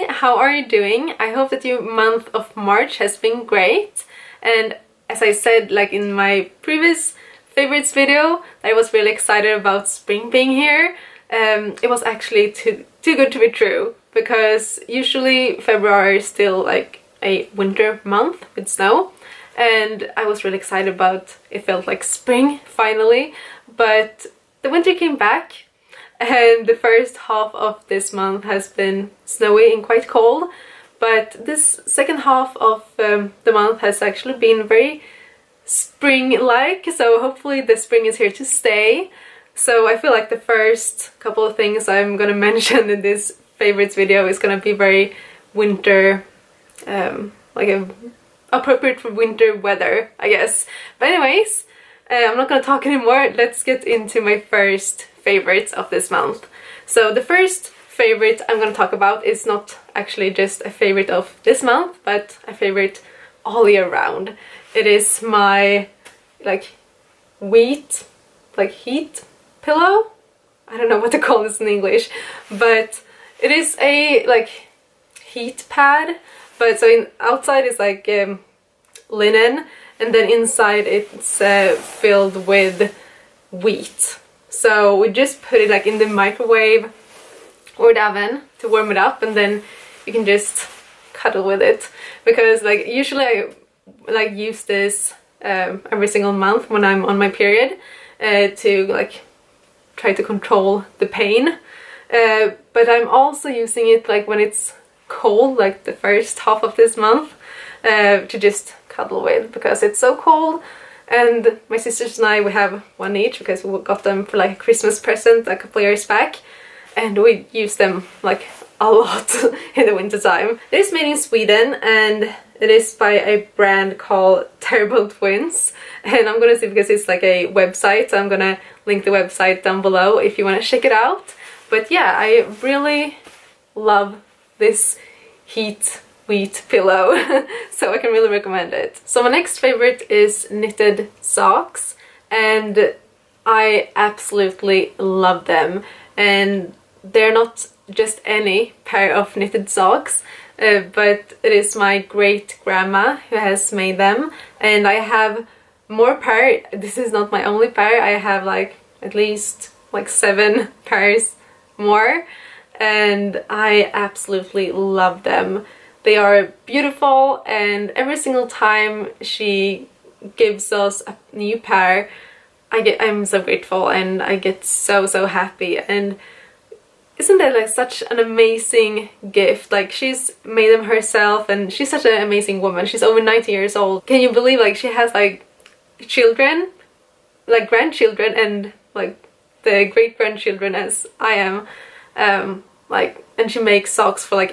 Hi, how are you doing? I hope that your month of March has been great. And as I said, like in my previous favorites video, I was really excited about spring being here. It was actually too good to be true, because usually February is still like a winter month with snow, and I was really excited about it. Felt like spring finally, but the winter came back. And the first half of this month has been snowy and quite cold, but this second half of the month has actually been very spring-like, so hopefully the spring is here to stay. So I feel like the first couple of things I'm gonna mention in this favorites video is gonna be very winter, appropriate for winter weather, I guess. But anyways, I'm not gonna talk anymore. Let's get into my first favorites of this month. So the first favorite I'm gonna talk about is not actually just a favorite of this month, but a favorite all year round. It is my heat pillow. I don't know what to call this in English, but it is a heat pad. But so outside is linen, and then inside it's filled with wheat. So we just put it in the microwave or the oven to warm it up, and then you can just cuddle with it. Because usually I use this every single month when I'm on my period to try to control the pain. But I'm also using it when it's cold, like the first half of this month, to just cuddle with, because it's so cold. And my sisters and I, we have one each because we got them for a Christmas present a couple years back, and we use them a lot in the winter time. It is made in Sweden, and it is by a brand called Terrible Twins, and I'm gonna see, because it's a website, so I'm gonna link the website down below if you want to check it out. But yeah, I really love this wheat pillow, so I can really recommend it. So my next favorite is knitted socks, and I absolutely love them. And they're not just any pair of knitted socks, but it is my great grandma who has made them, and I have more pair. This is not my only pair. I have at least 7 pairs more, and I absolutely love them. They are beautiful, and every single time she gives us a new pair, I'm so grateful, and I get so happy. And isn't that such an amazing gift? She's made them herself, and she's such an amazing woman. She's over 90 years old. Can you believe she has children, grandchildren, and the great grandchildren as I am, and she makes socks for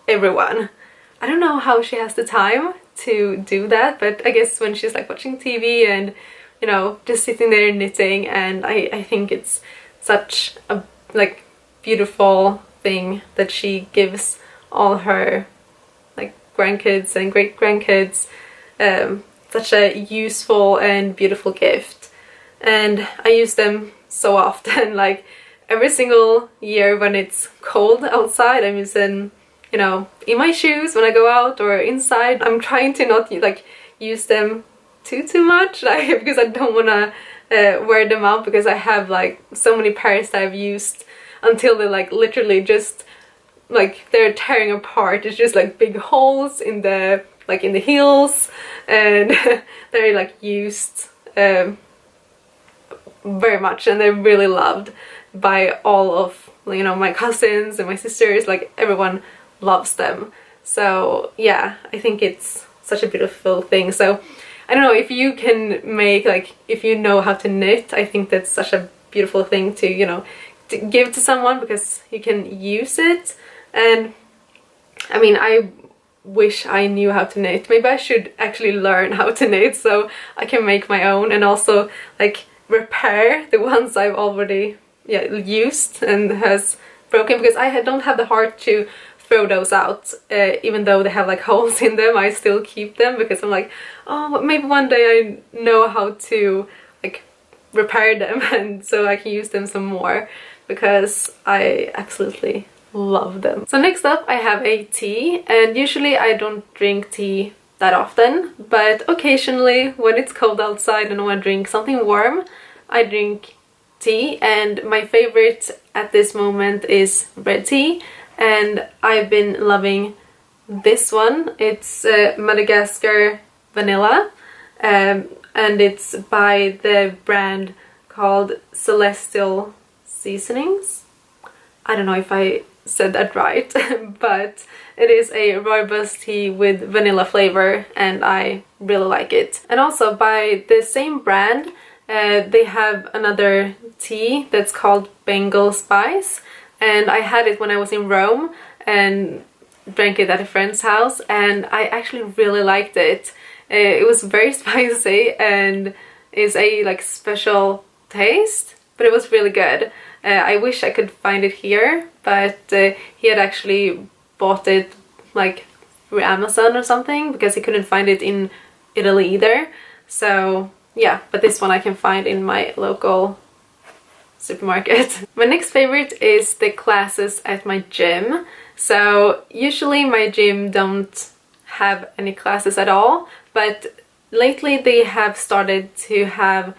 everyone. I don't know how she has the time to do that, but I guess when she's watching TV and, you know, just sitting there knitting, and I think it's such a beautiful thing that she gives all her grandkids and great grandkids, such a useful and beautiful gift. And I use them so often, every single year when it's cold outside, I'm using, you know, in my shoes when I go out or inside. I'm trying to not use them too much, because I don't want to wear them out, because I have so many pairs that I've used until they're literally just they're tearing apart. It's just big holes in the in the heels, and they're used very much, and they're really loved by all of my cousins and my sisters. Everyone loves them. So yeah, I think it's such a beautiful thing. So I don't know if you can make if you know how to knit, I think that's such a beautiful thing to, you know, to give to someone, because you can use it. And I mean, I wish I knew how to knit. Maybe I should actually learn how to knit so I can make my own, and also repair the ones I've already used and has broken, because I don't have the heart to throw those out. Even though they have holes in them, I still keep them, because I'm oh, maybe one day I know how to repair them, and so I can use them some more, because I absolutely love them. So next up I have a tea, and usually I don't drink tea that often, but occasionally when it's cold outside and I want to drink something warm, I drink tea, and my favorite at this moment is red tea, and I've been loving this one. It's Madagascar vanilla, and it's by the brand called Celestial Seasonings. I don't know if I said that right, but it is a rooibos tea with vanilla flavor, and I really like it. And also by the same brand, they have another tea that's called Bengal Spice, and I had it when I was in Rome and drank it at a friend's house, and I actually really liked it. It was very spicy and is a like special taste, but it was really good. I wish I could find it here, but he had actually bought it like through Amazon or something, because he couldn't find it in Italy either. So yeah, but this one I can find in my local supermarket. My next favorite is the classes at my gym. So usually my gym don't have any classes at all, but lately they have started to have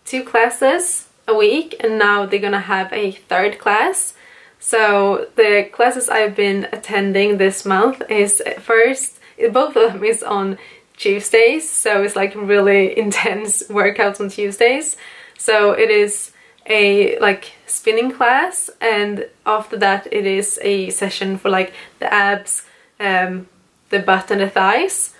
2 classes a week, and now they're gonna have a 3rd class. So the classes I've been attending this month is first, both of them is on Tuesdays, so it's like really intense workouts on Tuesdays. So it is a like spinning class, and after that it is a session for like the abs, the butt and the thighs,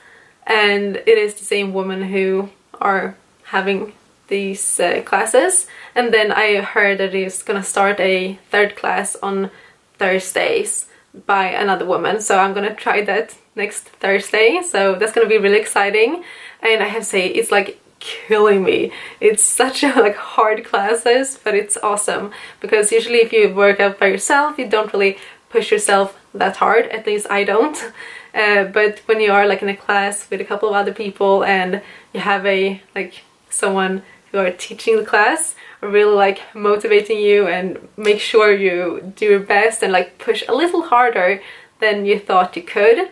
and it is the same woman who are having these classes. And then I heard that it's gonna start a 3rd class on Thursdays by another woman, so I'm gonna try that next Thursday, so that's gonna be really exciting. And I have to say, it's like killing me. It's such a like hard classes, but it's awesome, because usually if you work out by yourself you don't really push yourself that hard, at least I don't. But when you are like in a class with a couple of other people and you have a like someone who are teaching the class, are really like motivating you and make sure you do your best and like push a little harder than you thought you could.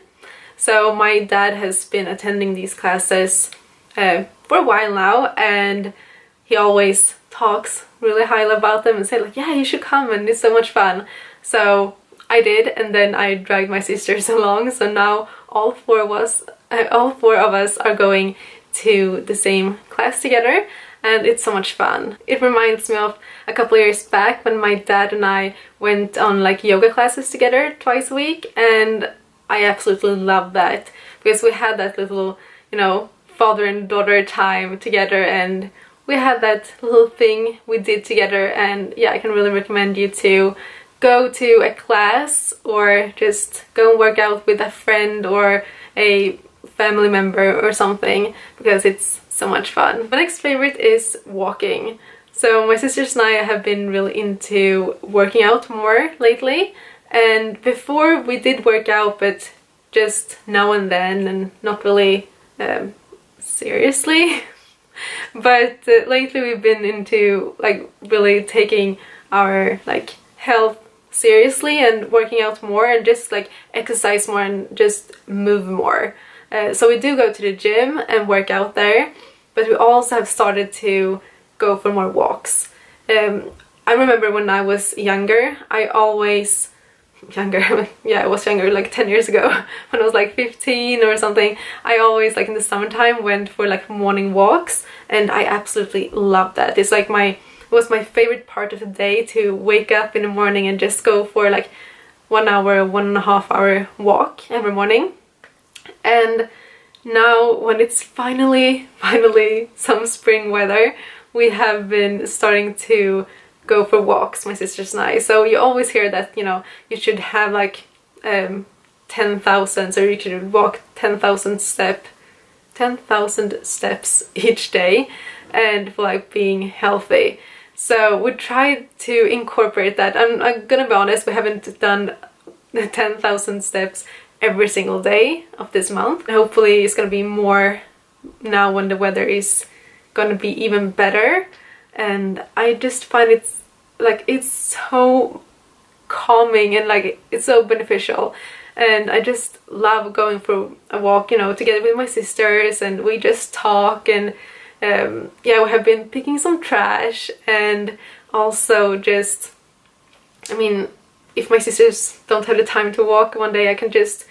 So my dad has been attending these classes for a while now, and he always talks really highly about them and say like, yeah, you should come and it's so much fun. So I did, and then I dragged my sisters along, so now all four of us are going to the same class together, and it's so much fun. It reminds me of a couple of years back when my dad and I went on like yoga classes together twice a week, and I absolutely loved that, because we had that little, you know, father and daughter time together, and we had that little thing we did together. And yeah, I can really recommend you to go to a class or just go and work out with a friend or a family member or something, because it's so much fun. My next favorite is walking. So my sisters and I have been really into working out more lately, and before we did work out, but just now and then and not really seriously. But lately we've been into like really taking our like health seriously and working out more and just like exercise more and just move more. So we do go to the gym and work out there, but we also have started to go for more walks. I remember when I was younger, I was younger, like 10 years ago, when I was like 15 or something, I always like in the summertime went for like morning walks, and I absolutely loved that. It's like it was my favorite part of the day to wake up in the morning and just go for like 1 hour, 1.5 hour walk every morning. And now when it's finally some spring weather, we have been starting to go for walks, my sisters and I. So you always hear that, you know, you should have like 10,000, so you should walk 10,000 steps each day, and for like being healthy. So we tried to incorporate that. I'm gonna be honest, we haven't done the 10,000 steps every single day of this month. Hopefully it's gonna be more now when the weather is gonna be even better. And I just find it's so calming and like it's so beneficial. And I just love going for a walk, you know, together with my sisters, and we just talk. And yeah, we have been picking some trash, and also just, I mean, if my sisters don't have the time to walk one day, I can just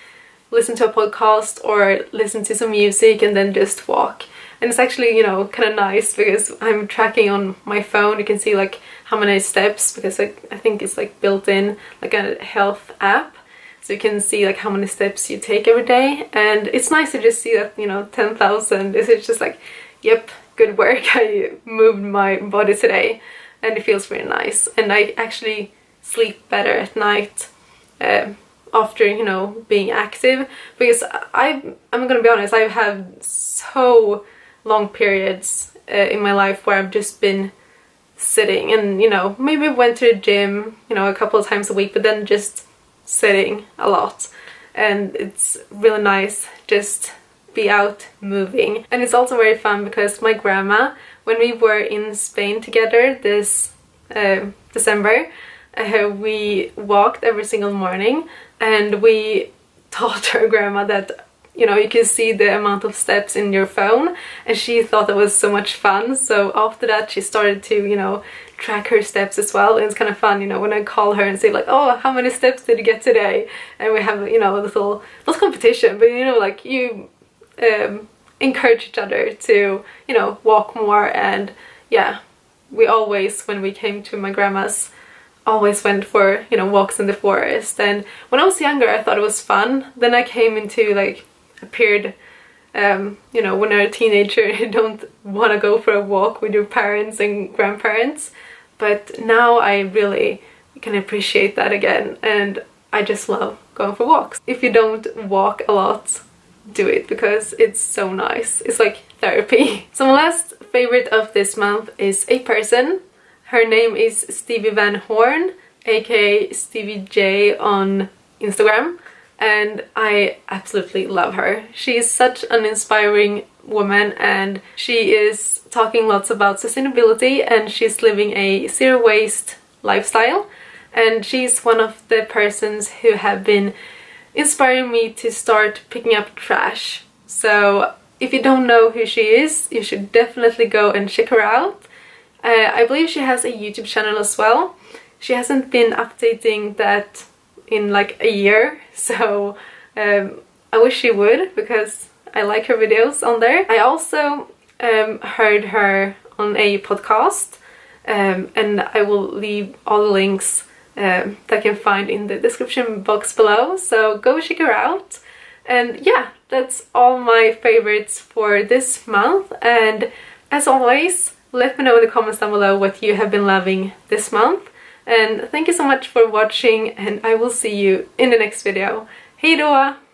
listen to a podcast or listen to some music and then just walk. And it's actually, you know, kind of nice because I'm tracking on my phone. You can see like how many steps, because I think it's like built in like a health app. So you can see like how many steps you take every day, and it's nice to just see that, you know, 10,000 is just like, yep, good work, I moved my body today, and it feels really nice. And I actually sleep better at night after, you know, being active, because I'm gonna be honest, I've had so long periods in my life where I've just been sitting, and, you know, maybe went to the gym, you know, a couple of times a week, but then just sitting a lot. And it's really nice just be out moving. And it's also very fun because my grandma, when we were in Spain together this December, we walked every single morning, and we taught her grandma that, you know, you can see the amount of steps in your phone, and she thought that was so much fun. So after that she started to, you know, track her steps as well. And it's kind of fun, you know, when I call her and say like, oh, how many steps did you get today? And we have, you know, a little, not competition, but, you know, like you encourage each other to, you know, walk more. And yeah, we always, when we came to my grandma's, always went for, you know, walks in the forest. And when I was younger I thought it was fun. Then I came into like a period, you know, when you're a teenager you don't want to go for a walk with your parents and grandparents, but now I really can appreciate that again, and I just love going for walks. If you don't walk a lot, do it, because it's so nice. It's like therapy. So my last favorite of this month is a person. Her name is Stevie Van Horn, aka Stevie J on Instagram, and I absolutely love her. She is such an inspiring woman, and she is talking lots about sustainability, and she's living a zero waste lifestyle. And she's one of the persons who have been inspiring me to start picking up trash. So if you don't know who she is, you should definitely go and check her out. I believe she has a YouTube channel as well. She hasn't been updating that in like a year, so I wish she would, because I like her videos on there. I also heard her on a podcast, and I will leave all the links that I can find in the description box below, so go check her out. And yeah, that's all my favorites for this month, and as always, let me know in the comments down below what you have been loving this month. And thank you so much for watching, and I will see you in the next video. Hej då!